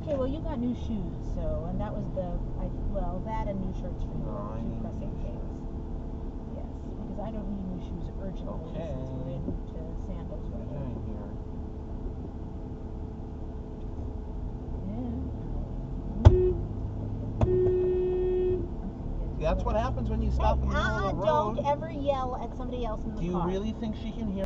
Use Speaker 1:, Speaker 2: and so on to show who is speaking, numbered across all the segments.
Speaker 1: Okay, well, you got new shoes, so, and that was that and new shirts for you.
Speaker 2: No, I
Speaker 1: two
Speaker 2: need
Speaker 1: pressing
Speaker 2: new
Speaker 1: things.
Speaker 2: shoes.
Speaker 1: Yes, because I don't need new shoes urgently since we're into sandals
Speaker 2: What are
Speaker 1: weather.
Speaker 2: you doing here?
Speaker 1: Yeah.
Speaker 2: That's what happens when you stop in the middle of the road.
Speaker 1: Don't ever yell at somebody else in the car.
Speaker 2: Do you really think she can hear?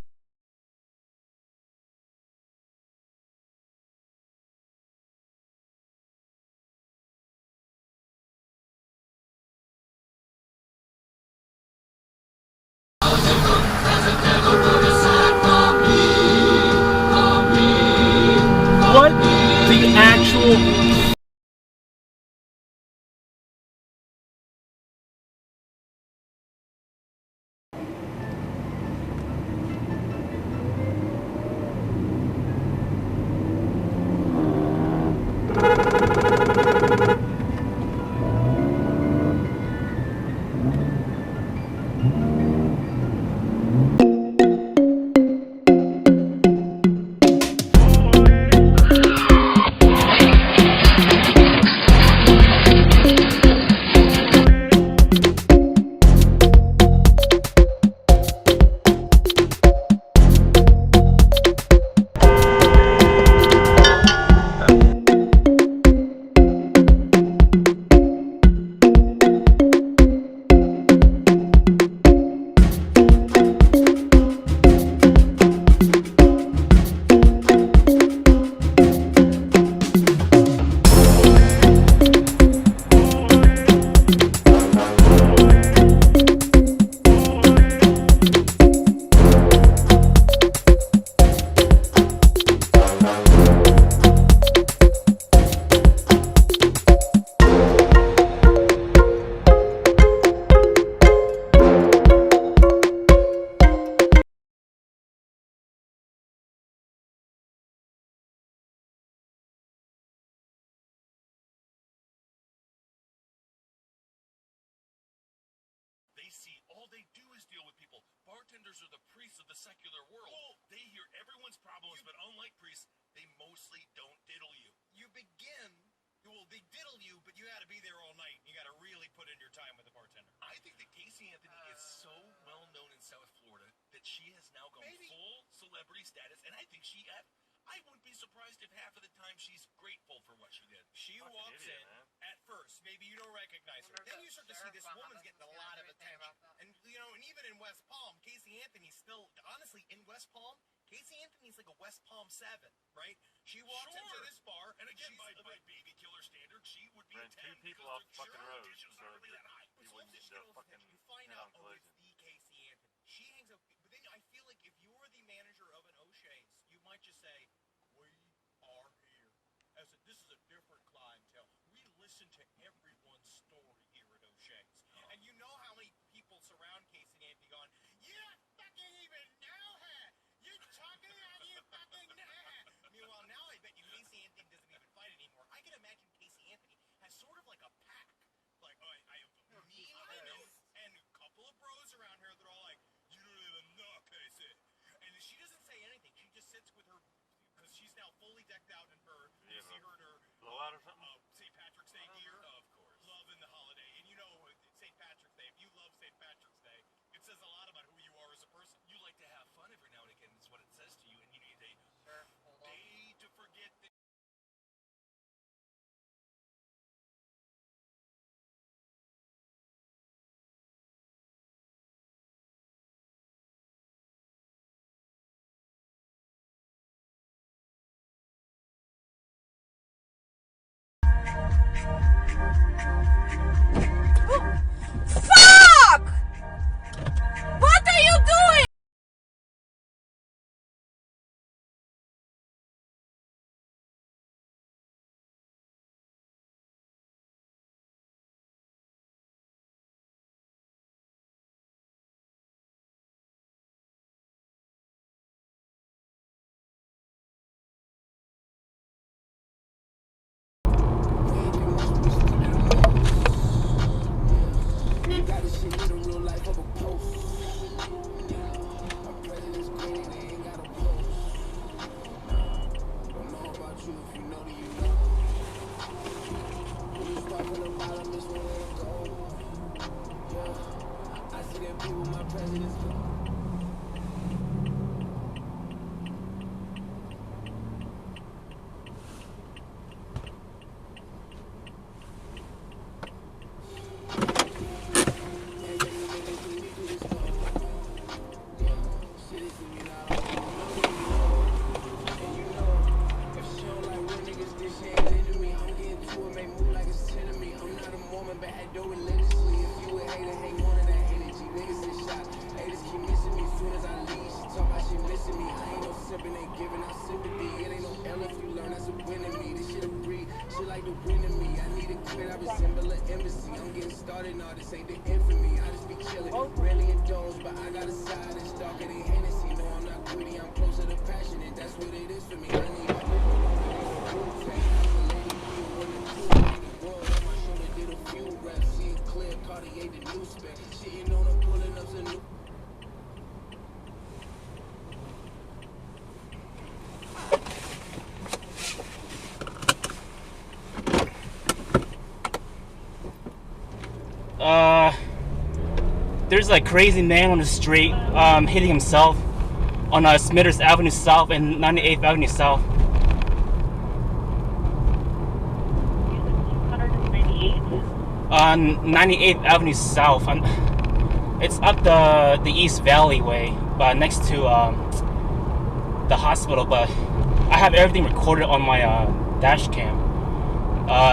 Speaker 3: What the actual...
Speaker 4: They see all they do is deal with people. Bartenders are the priests of the secular world. Whoa. They hear everyone's problems, but unlike priests, they mostly don't diddle you. They diddle you, but you got to be there all night. You got to really put in your time with the bartender. I think that Casey Anthony is so well known in South Florida that she has now gone full celebrity status, and I think I wouldn't be surprised if half of the time she's grateful for what she did. She walks in at first, maybe you don't recognize her. Then you start to see this woman's getting a lot of attention. And and even in West Palm, Casey Anthony's still, honestly, in West Palm, Casey Anthony's like a West Palm 7, right? She walks into this bar, and again, by baby killer standards, she would be a 10.
Speaker 5: 2 people off the fucking road, so
Speaker 4: aren't really that high.
Speaker 5: you wouldn't need to fucking
Speaker 4: You find
Speaker 5: head
Speaker 4: out,
Speaker 5: on collision.
Speaker 4: it's the Casey Anthony. She hangs out, but then I feel like if you're the manager of an O'Shea's, you might just say, we are here. This is a different clientele. We listen to everyone's story here at O'Shea's. And you know how many people surround Casey Anthony going, you don't fucking even know her. You're talking about you fucking know her. Meanwhile, now I bet you Casey Anthony doesn't even fight anymore. I can imagine Casey Anthony has sort of like a pack. Like, I have me and a couple of bros around her that are all like, you don't even know Casey. And she doesn't say anything. She just sits with her
Speaker 6: coming back, I do it religiously. If you a hater, hang on to that energy. Niggas is shot. Haters keep missing me soon as I leave. She talk about she missing me. I ain't no sipping, ain't giving out sympathy. It ain't no L if you learn, that's a win in me. This shit a breed, shit like the win in me. I need to quit, I resemble an embassy. I'm getting started now, this ain't the end for me. I just be chilling, rarely indulge, but I got a side that's darker than Hennessy. No, I'm not greedy, I'm closer to passionate. That's what it is for me. I need
Speaker 3: there's a crazy man on the street hitting himself on Smithers Avenue South and 98th Avenue South.
Speaker 7: 198.
Speaker 3: On 98th Avenue South. It's up the East Valley way, next to the hospital. But I have everything recorded on my Dashcam.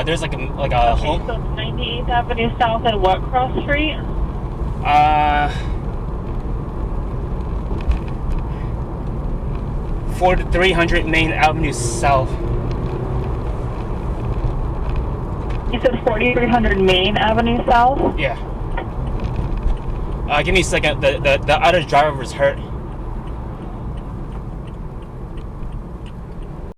Speaker 3: There's like a
Speaker 7: Okay,
Speaker 3: home.
Speaker 7: so 98th Avenue South and what cross street?
Speaker 3: 4300 Main Avenue South.
Speaker 7: You said 4300 Main Avenue South?
Speaker 3: Yeah. Give me a second. The other driver was hurt.